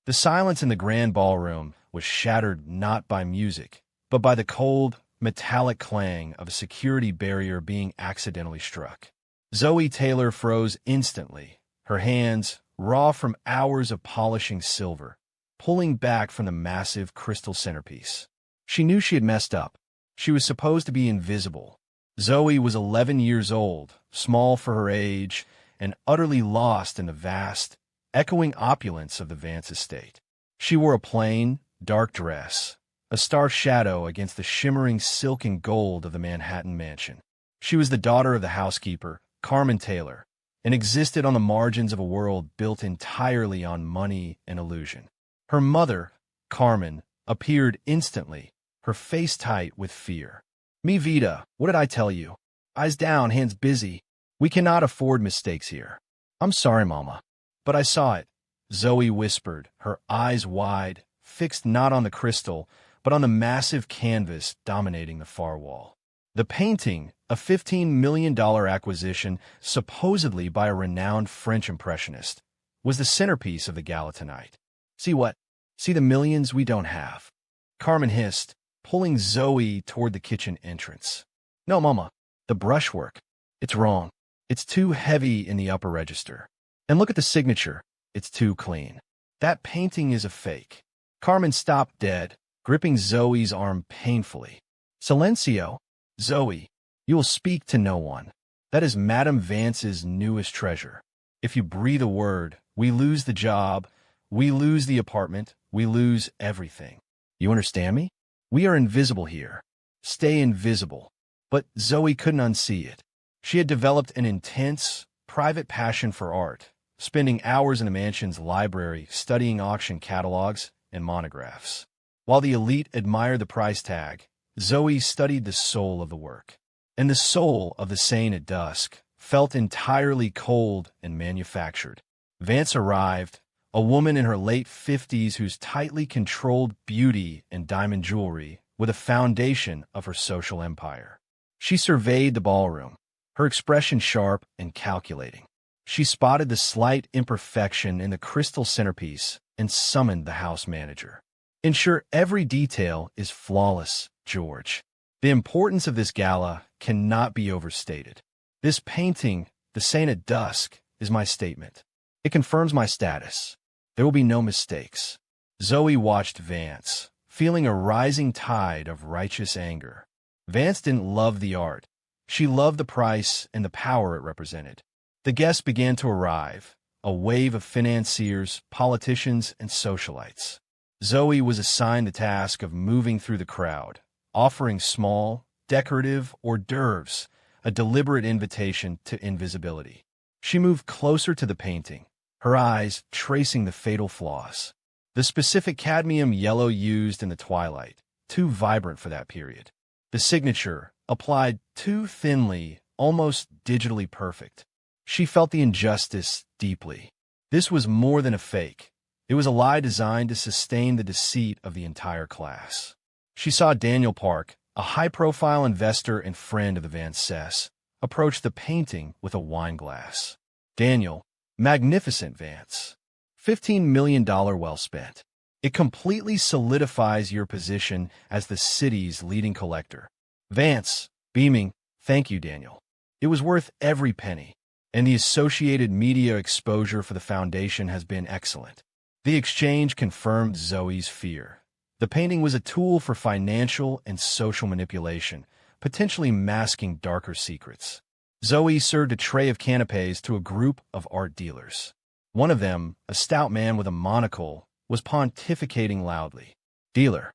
The silence in the grand ballroom was shattered not by music, but by the cold, metallic clang of a security barrier being accidentally struck. Zoe Taylor froze instantly, her hands, raw from hours of polishing silver, pulling back from the massive crystal centerpiece. She knew she had messed up. She was supposed to be invisible. Zoe was 11 years old, small for her age, and utterly lost in the vast, echoing opulence of the Vance estate. She wore a plain, dark dress, a stark shadow against the shimmering silk and gold of the Manhattan mansion. She was the daughter of the housekeeper, Carmen Taylor, and existed on the margins of a world built entirely on money and illusion. Her mother, Carmen, appeared instantly, her face tight with fear. "Mi vida, what did I tell you? Eyes down, hands busy. We cannot afford mistakes here." "I'm sorry, Mama, but I saw it," Zoe whispered, her eyes wide, fixed not on the crystal, but on the massive canvas dominating the far wall. The painting, a $15 million acquisition supposedly by a renowned French impressionist, was the centerpiece of the gala tonight. "See what? See the millions we don't have," Carmen hissed, pulling Zoe toward the kitchen entrance. "No, Mama, the brushwork. It's wrong. It's too heavy in the upper register. And look at the signature. It's too clean. That painting is a fake." Carmen stopped dead, gripping Zoe's arm painfully. "Silencio. Zoe, you will speak to no one. That is Madame Vance's newest treasure. If you breathe a word, we lose the job, we lose the apartment, we lose everything. You understand me? We are invisible here. Stay invisible." But Zoe couldn't unsee it. She had developed an intense, private passion for art, spending hours in the mansion's library studying auction catalogs and monographs. While the elite admired the price tag, Zoe studied the soul of the work. And the soul of the Saint at dusk felt entirely cold and manufactured. Vance arrived, a woman in her late 50s whose tightly controlled beauty and diamond jewelry were the foundation of her social empire. She surveyed the ballroom, her expression sharp and calculating. She spotted the slight imperfection in the crystal centerpiece and summoned the house manager. "Ensure every detail is flawless, George. The importance of this gala cannot be overstated. This painting, The Saint at Dusk, is my statement. It confirms my status. There will be no mistakes." Zoe watched Vance, feeling a rising tide of righteous anger. Vance didn't love the art. She loved the price and the power it represented. The guests began to arrive, a wave of financiers, politicians, and socialites. Zoe was assigned the task of moving through the crowd, offering small, decorative hors d'oeuvres, a deliberate invitation to invisibility. She moved closer to the painting, her eyes tracing the fatal flaws. The specific cadmium yellow used in the twilight, too vibrant for that period. The signature, applied too thinly, almost digitally perfect. She felt the injustice deeply. This was more than a fake. It was a lie designed to sustain the deceit of the entire class. She saw Daniel Park, a high-profile investor and friend of the Vances, approach the painting with a wine glass. "Daniel, magnificent, Vance. $15 million well spent. It completely solidifies your position as the city's leading collector." Vance, beaming, "Thank you, Daniel. It was worth every penny, and the associated media exposure for the foundation has been excellent." The exchange confirmed Zoe's fear. The painting was a tool for financial and social manipulation, potentially masking darker secrets. Zoe served a tray of canapes to a group of art dealers. One of them, a stout man with a monocle, was pontificating loudly. "Dealer,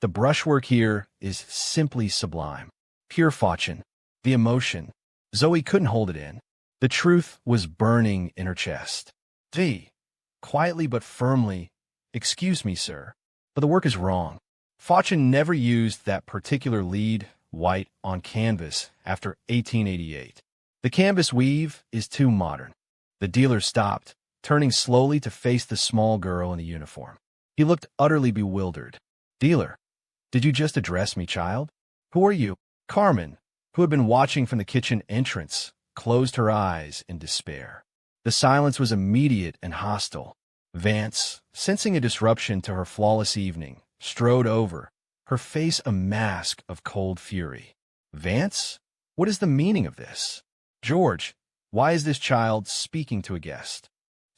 the brushwork here is simply sublime. Pure fortune. The emotion." Zoe couldn't hold it in. The truth was burning in her chest. Quietly but firmly, "Excuse me, sir, but the work is wrong. Fortune never used that particular lead, white, on canvas after 1888. The canvas weave is too modern." The dealer stopped, turning slowly to face the small girl in the uniform. He looked utterly bewildered. "Dealer, did you just address me, child? Who are you?" Carmen, who had been watching from the kitchen entrance, closed her eyes in despair. The silence was immediate and hostile. Vance, sensing a disruption to her flawless evening, strode over, her face a mask of cold fury. Vance? What is the meaning of this? George, why is this child speaking to a guest?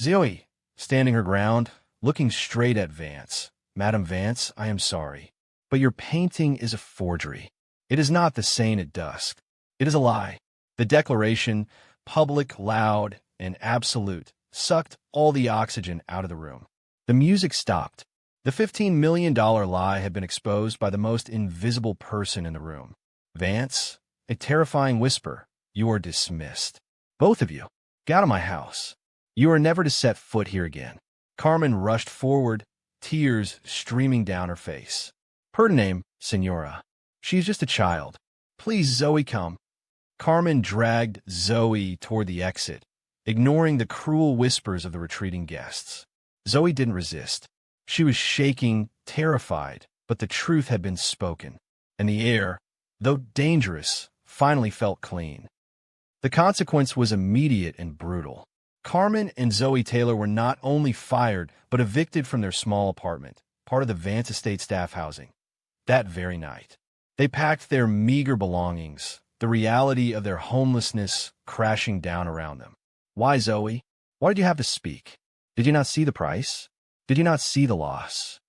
Zoe, standing her ground, looking straight at Vance. Madam Vance, I am sorry, but your painting is a forgery. It is not the Saint at dusk. It is a lie. The declaration, public, loud, and absolute, sucked all the oxygen out of the room. The music stopped. The $15 million lie had been exposed by the most invisible person in the room. Vance, a terrifying whisper, you are dismissed. Both of you, get out of my house. You are never to set foot here again. Carmen rushed forward, tears streaming down her face. Her name, Senora. She's just a child. Please, Zoe, come. Carmen dragged Zoe toward the exit, ignoring the cruel whispers of the retreating guests. Zoe didn't resist. She was shaking, terrified, but the truth had been spoken, and the air, though dangerous, finally felt clean. The consequence was immediate and brutal. Carmen and Zoe Taylor were not only fired, but evicted from their small apartment, part of the Vance Estate staff housing. That very night, they packed their meager belongings, the reality of their homelessness crashing down around them. Why, Zoe? Why did you have to speak? Did you not see the price? Did you not see the loss?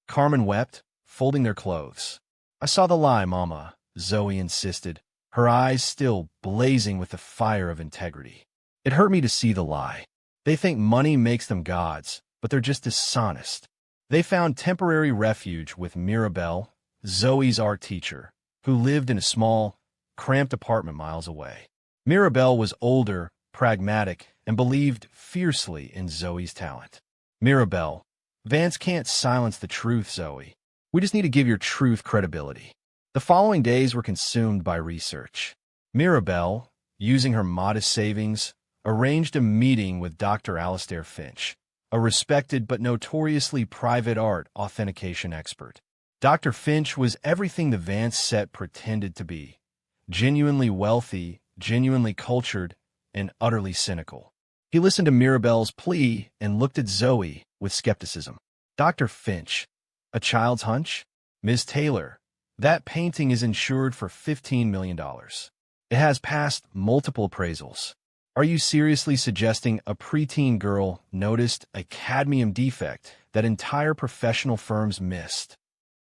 Carmen wept, folding their clothes. I saw the lie, Mama, Zoe insisted, her eyes still blazing with the fire of integrity. It hurt me to see the lie. They think money makes them gods, but they're just dishonest. They found temporary refuge with Mirabelle, Zoe's art teacher, who lived in a small, cramped apartment miles away. Mirabelle was older, pragmatic, and believed fiercely in Zoe's talent. Mirabelle, Vance can't silence the truth, Zoe. We just need to give your truth credibility. The following days were consumed by research. Mirabelle, using her modest savings, arranged a meeting with Dr. Alistair Finch, a respected but notoriously private art authentication expert. Dr. Finch was everything the Vance set pretended to be: genuinely wealthy, genuinely cultured, and utterly cynical. He listened to Mirabelle's plea and looked at Zoe with skepticism. Dr. Finch, a child's hunch? Ms. Taylor, that painting is insured for $15 million. It has passed multiple appraisals. Are you seriously suggesting a preteen girl noticed a cadmium defect that entire professional firms missed?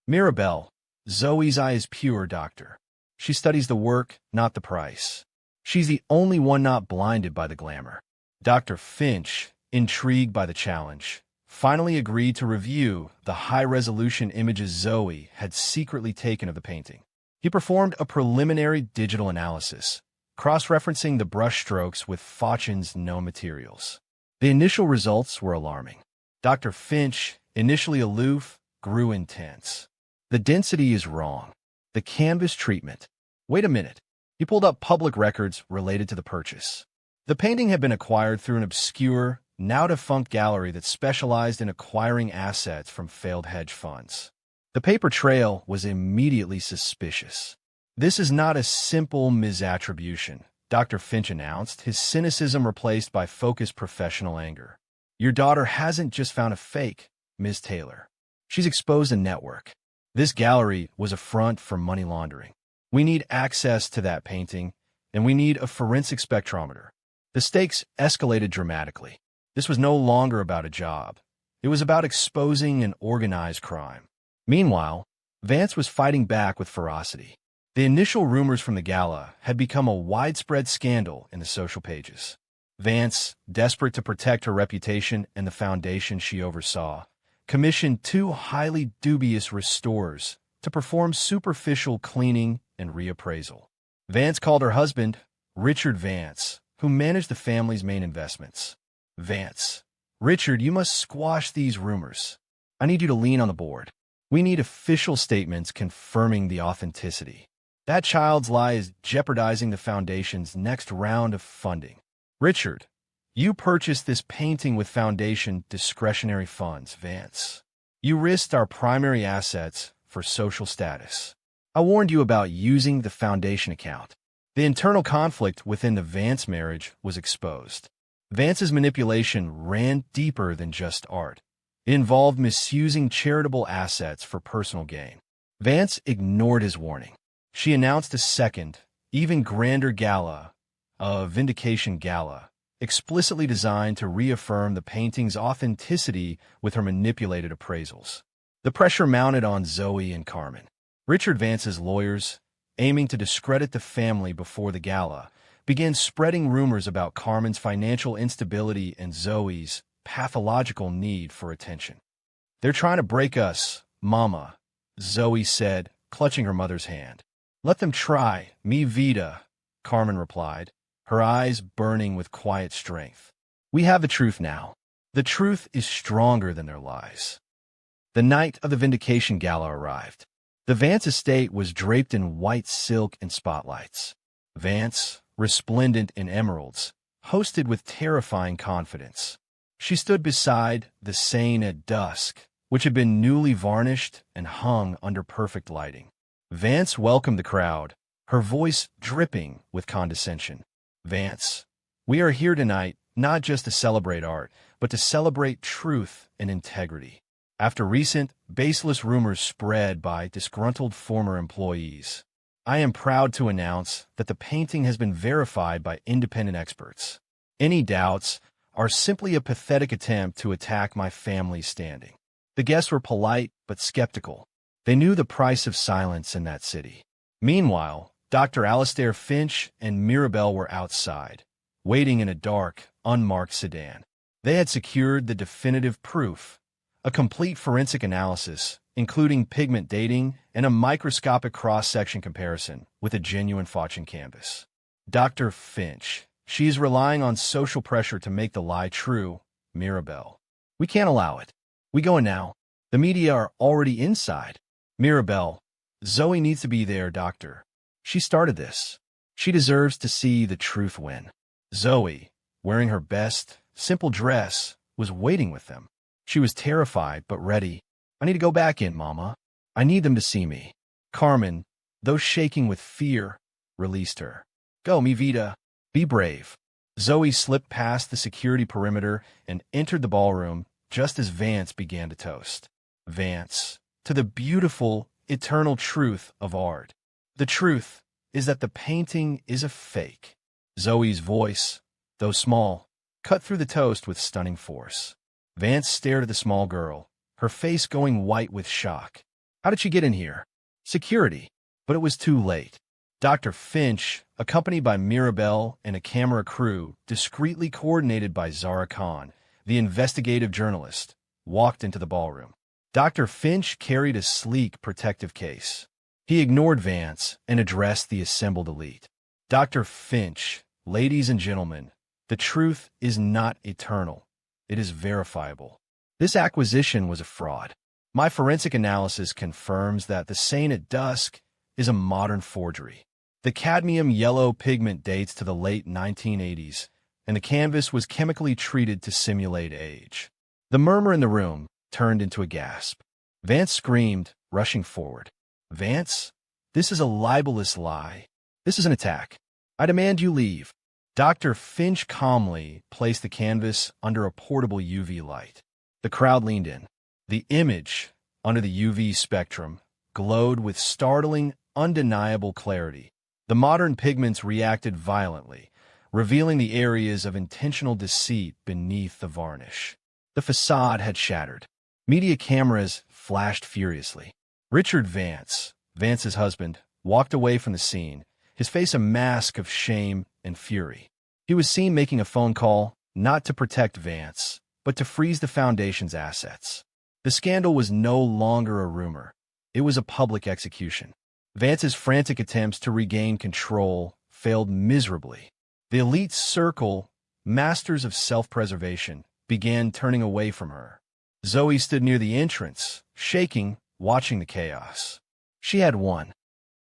Mirabelle, Zoe's eye is pure, doctor. She studies the work, not the price. She's the only one not blinded by the glamour. Dr. Finch, intrigued by the challenge, finally agreed to review the high-resolution images Zoe had secretly taken of the painting. He performed a preliminary digital analysis, cross-referencing the brushstrokes with Fauchon's known materials. The initial results were alarming. Dr. Finch, initially aloof, grew intense. The density is wrong. The canvas treatment. Wait a minute. He pulled up public records related to the purchase. The painting had been acquired through an obscure, now-defunct gallery that specialized in acquiring assets from failed hedge funds. The paper trail was immediately suspicious. This is not a simple misattribution, Dr. Finch announced, his cynicism replaced by focused professional anger. Your daughter hasn't just found a fake, Ms. Taylor. She's exposed a network. This gallery was a front for money laundering. We need access to that painting, and we need a forensic spectrometer. The stakes escalated dramatically. This was no longer about a job. It was about exposing an organized crime. Meanwhile, Vance was fighting back with ferocity. The initial rumors from the gala had become a widespread scandal in the social pages. Vance, desperate to protect her reputation and the foundation she oversaw, commissioned two highly dubious restorers to perform superficial cleaning and reappraisal. Vance called her husband, Richard Vance, who managed the family's main investments. Vance, Richard, you must squash these rumors. I need you to lean on the board. We need official statements confirming the authenticity. That child's lie is jeopardizing the foundation's next round of funding. Richard, you purchased this painting with foundation discretionary funds, Vance. You risked our primary assets for social status. I warned you about using the foundation account. The internal conflict within the Vance marriage was exposed. Vance's manipulation ran deeper than just art. It involved misusing charitable assets for personal gain. Vance ignored his warning. She announced a second, even grander gala, a vindication gala, explicitly designed to reaffirm the painting's authenticity with her manipulated appraisals. The pressure mounted on Zoe and Carmen. Richard Vance's lawyers, aiming to discredit the family before the gala, began spreading rumors about Carmen's financial instability and Zoe's pathological need for attention. "They're trying to break us, Mama," Zoe said, clutching her mother's hand. "Let them try, mi vida," Carmen replied, her eyes burning with quiet strength. "We have the truth now. The truth is stronger than their lies." The night of the vindication gala arrived. The Vance estate was draped in white silk and spotlights. Vance, resplendent in emeralds, hosted with terrifying confidence. She stood beside the Seine at dusk, which had been newly varnished and hung under perfect lighting. Vance welcomed the crowd, her voice dripping with condescension. "Vance, we are here tonight not just to celebrate art, but to celebrate truth and integrity. After recent, baseless rumors spread by disgruntled former employees, I am proud to announce that the painting has been verified by independent experts. Any doubts are simply a pathetic attempt to attack my family's standing." The guests were polite but skeptical. They knew the price of silence in that city. Meanwhile, Dr. Alistair Finch and Mirabelle were outside, waiting in a dark, unmarked sedan. They had secured the definitive proof, a complete forensic analysis, including pigment dating and a microscopic cross-section comparison with a genuine Forgery canvas. "Dr. Finch, she is relying on social pressure to make the lie true, Mirabelle. We can't allow it. We go in now. The media are already inside." "Mirabelle, Zoe needs to be there, doctor. She started this. She deserves to see the truth win." Zoe, wearing her best, simple dress, was waiting with them. She was terrified but ready. "I need to go back in, Mama. I need them to see me." Carmen, though shaking with fear, released her. "Go, mi vida. Be brave." Zoe slipped past the security perimeter and entered the ballroom just as Vance began to toast. "Vance, to the beautiful, eternal truth of art. The truth is that the painting is a fake." Zoe's voice, though small, cut through the toast with stunning force. Vance stared at the small girl, her face going white with shock. "How did she get in here?" "Security." But it was too late. Dr. Finch, accompanied by Mirabelle and a camera crew discreetly coordinated by Zara Khan, the investigative journalist, walked into the ballroom. Dr. Finch carried a sleek protective case. He ignored Vance and addressed the assembled elite. "Dr. Finch, ladies and gentlemen, the truth is not eternal. It is verifiable. This acquisition was a fraud. My forensic analysis confirms that the Seine at dusk is a modern forgery. The cadmium yellow pigment dates to the late 1980s, and the canvas was chemically treated to simulate age." The murmur in the room turned into a gasp. Vance screamed, rushing forward. "Vance, this is a libelous lie. This is an attack. I demand you leave." Dr. Finch calmly placed the canvas under a portable UV light. The crowd leaned in. The image, under the UV spectrum, glowed with startling, undeniable clarity. The modern pigments reacted violently, revealing the areas of intentional deceit beneath the varnish. The facade had shattered. Media cameras flashed furiously. Richard Vance, Vance's husband, walked away from the scene, his face a mask of shame and fury. He was seen making a phone call, not to protect Vance, but to freeze the foundation's assets. The scandal was no longer a rumor. It was a public execution. Vance's frantic attempts to regain control failed miserably. The elite circle, masters of self-preservation, began turning away from her. Zoe stood near the entrance, shaking, watching the chaos. She had won.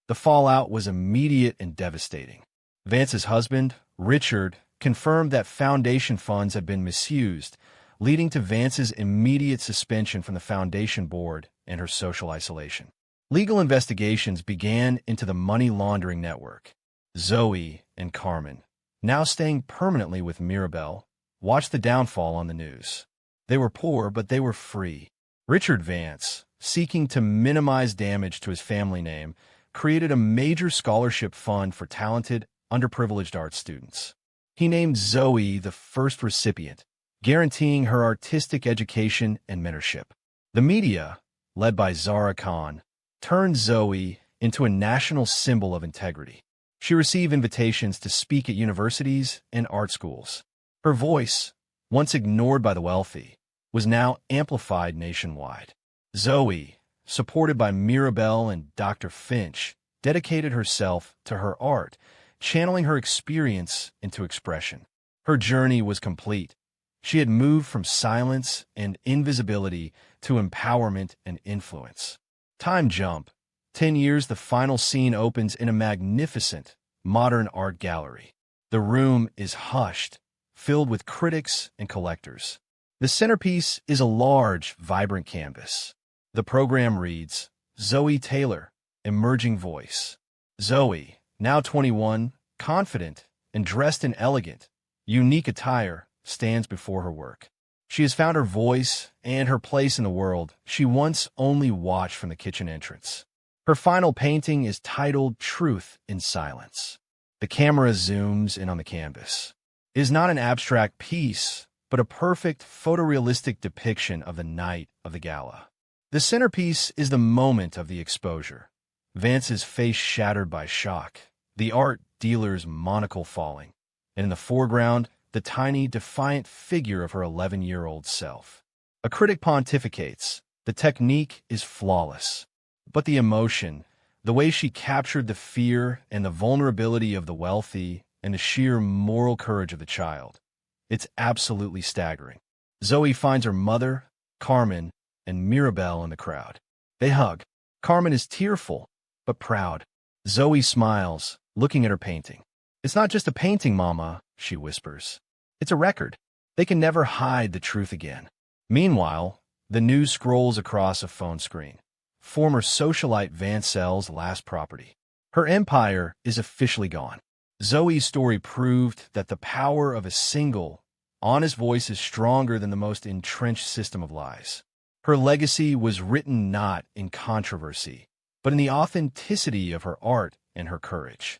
The fallout was immediate and devastating. Vance's husband, Richard, confirmed that foundation funds had been misused, leading to Vance's immediate suspension from the foundation board and her social isolation. Legal investigations began into the money laundering network. Zoe and Carmen, now staying permanently with Mirabelle, watched the downfall on the news. They were poor, but they were free. Richard Vance, seeking to minimize damage to his family name, created a major scholarship fund for talented, underprivileged art students. He named Zoe the first recipient, guaranteeing her artistic education and mentorship. The media, led by Zara Khan, turned Zoe into a national symbol of integrity. She received invitations to speak at universities and art schools. Her voice, once ignored by the wealthy, was now amplified nationwide. Zoe, supported by Mirabelle and Dr. Finch, dedicated herself to her art, channeling her experience into expression. Her journey was complete. She had moved from silence and invisibility to empowerment and influence. Time jump. 10 years, the final scene opens in a magnificent, modern art gallery. The room is hushed, filled with critics and collectors. The centerpiece is a large, vibrant canvas. The program reads, Zoe Taylor, Emerging Voice. Zoe, now 21, confident and dressed in elegant, unique attire, stands before her work. She has found her voice and her place in the world she once only watched from the kitchen entrance. Her final painting is titled Truth in Silence. The camera zooms in on the canvas. It is not an abstract piece, but a perfect photorealistic depiction of the night of the gala. The centerpiece is the moment of the exposure. Vance's face shattered by shock, the art dealer's monocle falling, and in the foreground, the tiny, defiant figure of her 11-year-old self. A critic pontificates, the technique is flawless, but the emotion, the way she captured the fear and the vulnerability of the wealthy and the sheer moral courage of the child, it's absolutely staggering. Zoe finds her mother, Carmen, and Mirabelle in the crowd. They hug. Carmen is tearful, but proud. Zoe smiles, looking at her painting. It's not just a painting, Mama, she whispers. It's a record. They can never hide the truth again. Meanwhile, the news scrolls across a phone screen. Former socialite Vancel's last property. Her empire is officially gone. Zoe's story proved that the power of a single, honest voice is stronger than the most entrenched system of lies. Her legacy was written not in controversy, but in the authenticity of her art and her courage.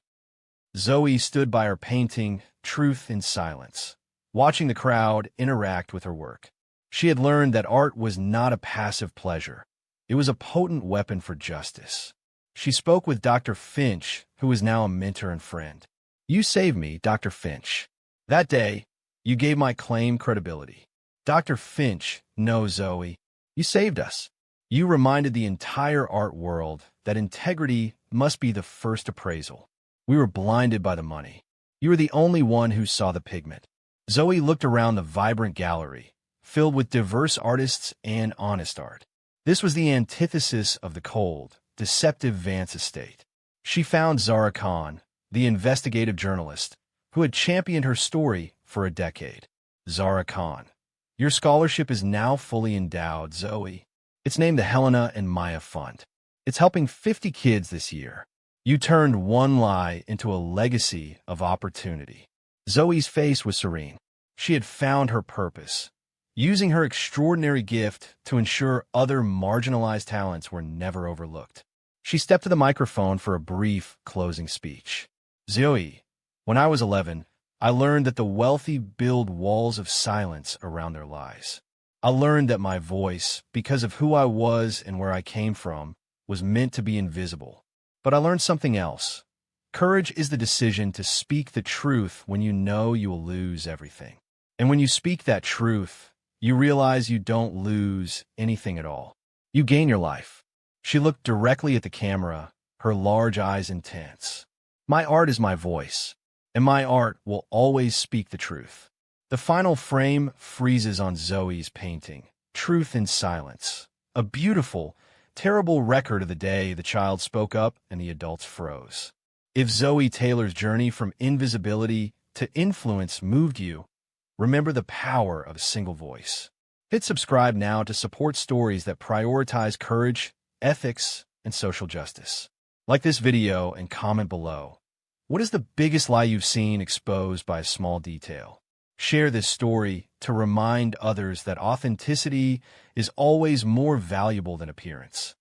Zoe stood by her painting, Truth in Silence, watching the crowd interact with her work. She had learned that art was not a passive pleasure. It was a potent weapon for justice. She spoke with Dr. Finch, who is now a mentor and friend. You saved me, Dr. Finch. That day, you gave my claim credibility. Dr. Finch, no, Zoe, you saved us. You reminded the entire art world that integrity must be the first appraisal. We were blinded by the money. You were the only one who saw the pigment. Zoe looked around the vibrant gallery, filled with diverse artists and honest art. This was the antithesis of the cold, deceptive Vance estate. She found Zara Khan, the investigative journalist, who had championed her story for a decade. Zara Khan, your scholarship is now fully endowed, Zoe. It's named the Helena and Maya Fund. It's helping 50 kids this year. You turned one lie into a legacy of opportunity. Zoe's face was serene. She had found her purpose, using her extraordinary gift to ensure other marginalized talents were never overlooked. She stepped to the microphone for a brief closing speech. Zoe, when I was 11, I learned that the wealthy build walls of silence around their lies. I learned that my voice, because of who I was and where I came from, was meant to be invisible. But I learned something else. Courage is the decision to speak the truth when you know you will lose everything. And when you speak that truth, you realize you don't lose anything at all. You gain your life. She looked directly at the camera, her large eyes intense. My art is my voice, and my art will always speak the truth. The final frame freezes on Zoe's painting, Truth in Silence, a beautiful, terrible record of the day the child spoke up and the adults froze. If Zoe Taylor's journey from invisibility to influence moved you, remember the power of a single voice. Hit subscribe now to support stories that prioritize courage, ethics, and social justice. Like this video and comment below. What is the biggest lie you've seen exposed by a small detail? Share this story to remind others that authenticity is always more valuable than appearance.